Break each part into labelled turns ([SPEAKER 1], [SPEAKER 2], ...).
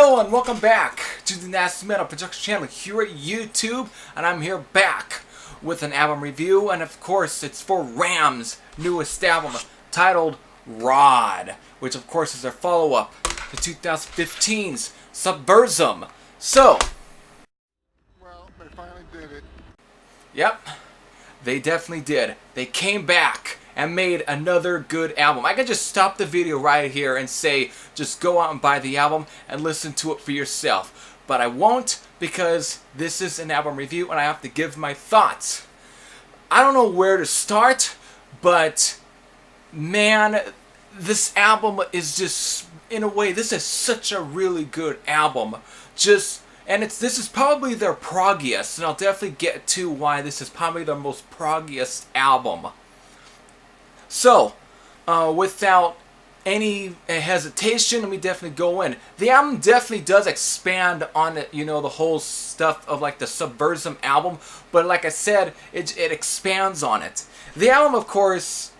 [SPEAKER 1] Hello and welcome back to the Nasty Metal Production channel here at YouTube, and I'm here back with an album review, and of course it's for Ram's newest album titled Rod, which of course is their follow-up to 2015's Svbversvm. So,
[SPEAKER 2] well, they finally did it.
[SPEAKER 1] Yep, they definitely did. They came back and made another good album. I could just stop the video right here and say, just go out and buy the album and listen to it for yourself. But I won't, because this is an album review and I have to give my thoughts. I don't know where to start, but man, this album is just, in a way, this is such a really good album. This is probably their proggiest, and I'll definitely get to why this is probably their most proggiest album. So, without any hesitation, let me definitely go in. The album definitely does expand on it, the whole stuff of like the Svbversvm album, but like I said, it expands on it. The album, of course,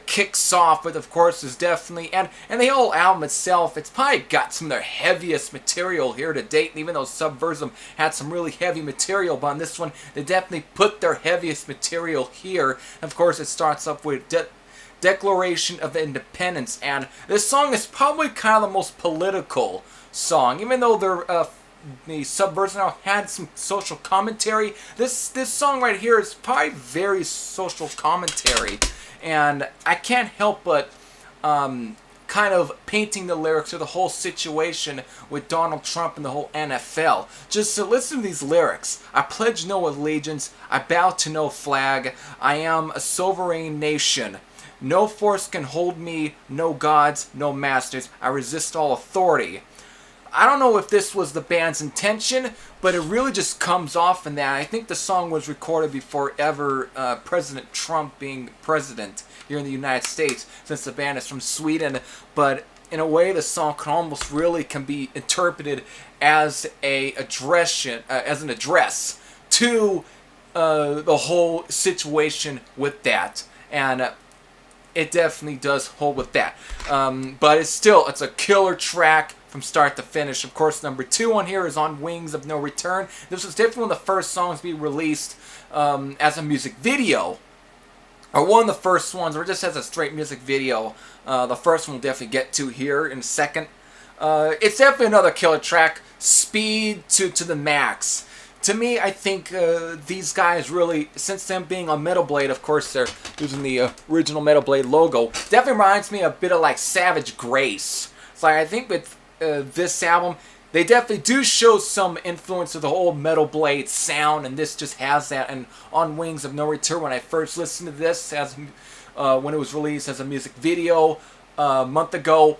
[SPEAKER 1] kicks off with, of course, is definitely, and the whole album itself, it's probably got some of their heaviest material here to date, and even though Svbversvm had some really heavy material, but on this one, they definitely put their heaviest material here. And of course, it starts up with Declaration of Independence, and this song is probably kind of the most political song, even though the Svbversvm had some social commentary. This song right here is probably very social commentary, and I can't help but kind of painting the lyrics of the whole situation with Donald Trump and the whole NFL. Just to listen to these lyrics. I pledge no allegiance, I bow to no flag, I am a sovereign nation. No force can hold me, no gods, no masters. I resist all authority. I don't know if this was the band's intention, but it really just comes off in that. I think the song was recorded before ever President Trump being president here in the United States, since the band is from Sweden. But in a way, the song can be interpreted as an address to the whole situation with that. And it definitely does hold with that. But it's a killer track from start to finish. Of course, number 2 on here is On Wings of No Return. This was definitely one of the first songs to be released as a music video. Or one of the first ones, or just as a straight music video. The first one we'll definitely get to here in a second. It's definitely another killer track. Speed to the max. To me, I think these guys really, since them being on Metal Blade, of course they're using the original Metal Blade logo, definitely reminds me a bit of like Savage Grace. So I think with this album, they definitely do show some influence of the whole Metal Blade sound, and this just has that. And On Wings of No Return, when I first listened to this, when it was released as a music video a month ago,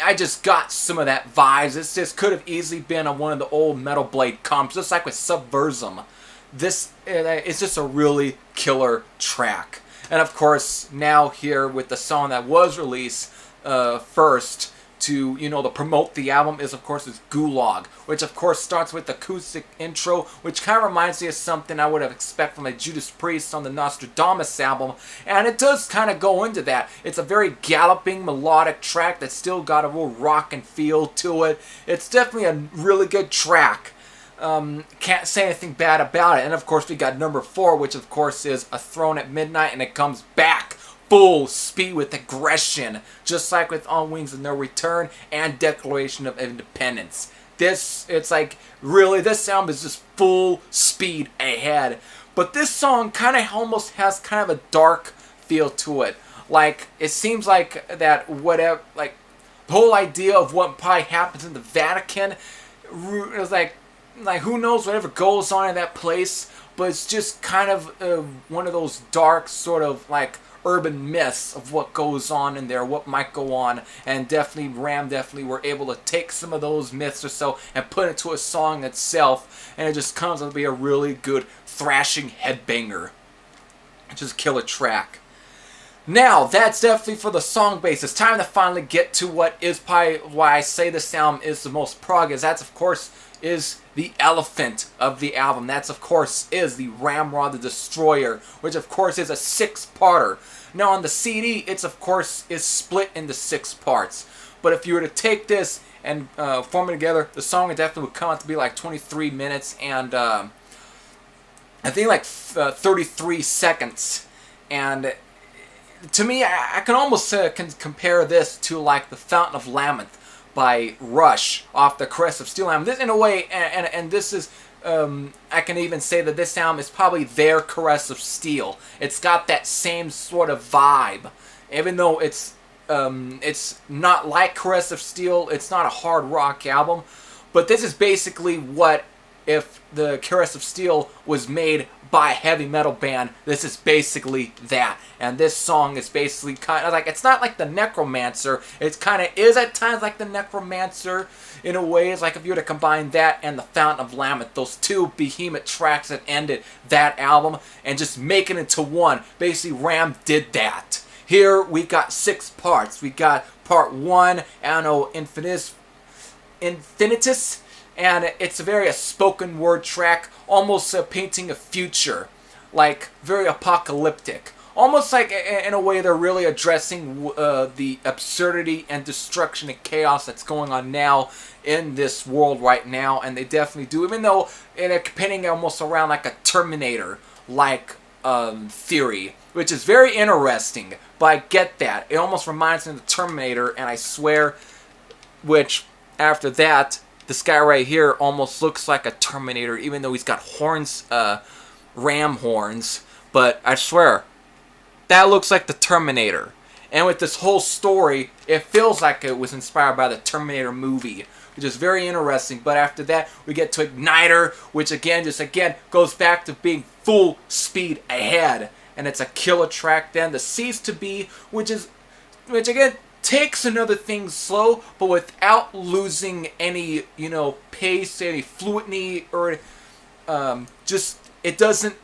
[SPEAKER 1] I just got some of that vibes. This just could have easily been on one of the old Metal Blade comps, just like with Svbversvm. This is just a really killer track. And of course, now here with the song that was released first to, to promote the album is, of course, is Gulag, which of course starts with the acoustic intro, which kind of reminds me of something I would have expected from a Judas Priest on the Nostradamus album, and it does kind of go into that. It's a very galloping, melodic track that's still got a real rockin' feel to it. It's definitely a really good track. Can't say anything bad about it. And of course we got number 4, which of course is A Throne at Midnight, and it comes back full speed with aggression, just like with On Wings of No Return and Declaration of Independence. It's like, really, this album is just full speed ahead. But this song kind of almost has kind of a dark feel to it. Like, it seems like that whatever, like, the whole idea of what probably happens in the Vatican is like who knows whatever goes on in that place, but it's just kind of one of those dark sort of like urban myths of what goes on in there, what might go on, and Ram definitely were able to take some of those myths or so and put it to a song itself, and it just comes out to be a really good thrashing headbanger. Just a killer track. Now, that's definitely for the song base. It's time to finally get to what is probably why I say this album is the most prog, is that's of course is the elephant of the album. That's of course is the Ramrod the Destroyer, which of course is a 6-parter. Now on the CD, it's of course is split into 6 parts. But if you were to take this and form it together, the song definitely would come out to be like 23 minutes and I think like 33 seconds. And to me, I can almost can compare this to like the Fountain of Lament by Rush off the Caress of Steel album. This, in a way, and this is, I can even say that this album is probably their Caress of Steel. It's got that same sort of vibe, even though it's not like Caress of Steel. It's not a hard rock album, but this is basically what if the Caress of Steel was made by a heavy metal band. This is basically that. And this song is basically kind of like, it's not like the Necromancer. It's kind of is at times like the Necromancer in a way. It's like if you were to combine that and the Fountain of Lament, those two behemoth tracks that ended that album, and just make it into one. Basically, Ram did that. Here we got 6 parts. We got part 1, Anno Infinitus, and it's a very spoken word track, almost painting a future, like very apocalyptic. Almost like in a way they're really addressing the absurdity and destruction and chaos that's going on now in this world right now, and they definitely do, even though they're painting almost around like a Terminator-like theory, which is very interesting. But I get that. It almost reminds me of the Terminator, and I swear, which after that, this guy right here almost looks like a Terminator, even though he's got horns, ram horns. But I swear, that looks like the Terminator. And with this whole story, it feels like it was inspired by the Terminator movie, which is very interesting. But after that, we get to Igniter, which again goes back to being full speed ahead. And it's a killer track then. The Cease to Be, which again takes another thing slow, but without losing any, pace, any fluidity, or just, it doesn't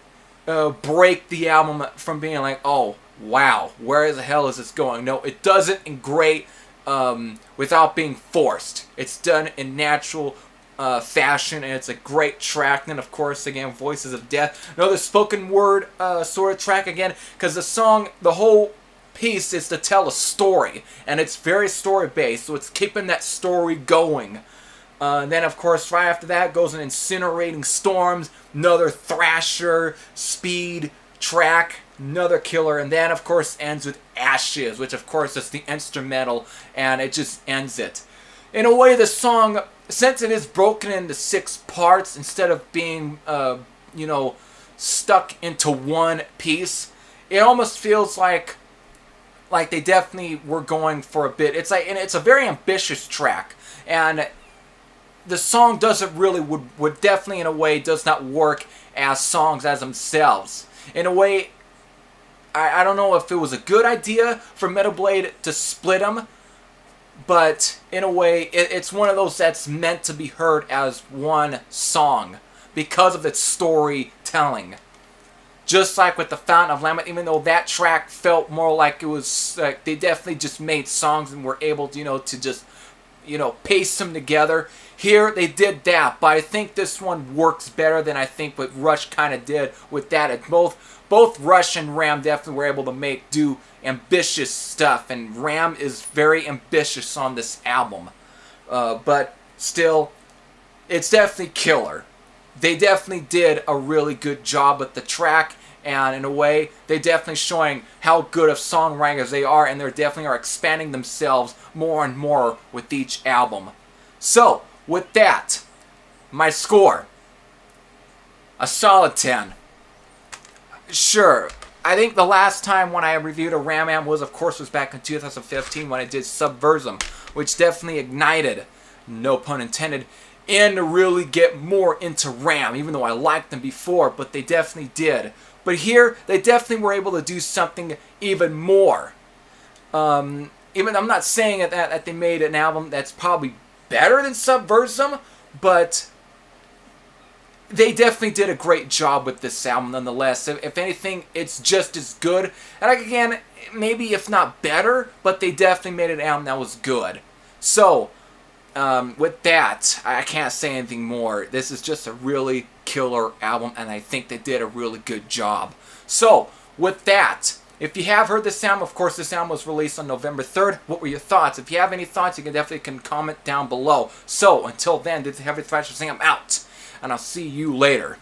[SPEAKER 1] break the album from being like, oh, wow, where the hell is this going? No, it doesn't in great, without being forced. It's done in natural fashion, and it's a great track. And then, of course, again, Voices of Death. Another spoken word sort of track again, because the song, the whole piece is to tell a story, and it's very story based, so it's keeping that story going. And then, of course, right after that goes an Incinerating Storms, another thrasher speed track, another killer, and then, of course, ends with Ashes, which, of course, is the instrumental, and it just ends it. In a way, the song, since it is broken into 6 parts instead of being, stuck into one piece, it almost feels like they definitely were going for a bit. It's like, and it's a very ambitious track, and the song doesn't really would definitely in a way does not work as songs as themselves. In a way, I don't know if it was a good idea for Metal Blade to split them, but in a way it's one of those that's meant to be heard as one song because of its storytelling. Just like with the Fountain of Lament, even though that track felt more like it was, they definitely just made songs and were able to, to just, paste them together. Here, they did that, but I think this one works better than I think what Rush kind of did with that. It both Rush and Ram definitely were able to do ambitious stuff, and Ram is very ambitious on this album. But still, it's definitely killer. They definitely did a really good job with the track, and in a way, they definitely showing how good of songwriters they are, and they definitely are expanding themselves more and more with each album. So, with that, my score, a solid 10. Sure, I think the last time when I reviewed a Ram album was back in 2015 when I did Svbversvm, which definitely ignited, no pun intended, and to really get more into Ram, even though I liked them before, but they definitely did. But here, they definitely were able to do something even more. Even I'm not saying that they made an album that's probably better than Svbversvm, but they definitely did a great job with this album nonetheless. If anything, it's just as good. And again, maybe if not better, but they definitely made an album that was good. So, with that, I can't say anything more. This is just a really killer album, and I think they did a really good job. So, with that, If you have heard this album, of course, this album was released on November 3rd. What were your thoughts? If you have any thoughts, you can definitely comment down below. So, until then, this is Svbversvm out, and I'll see you later.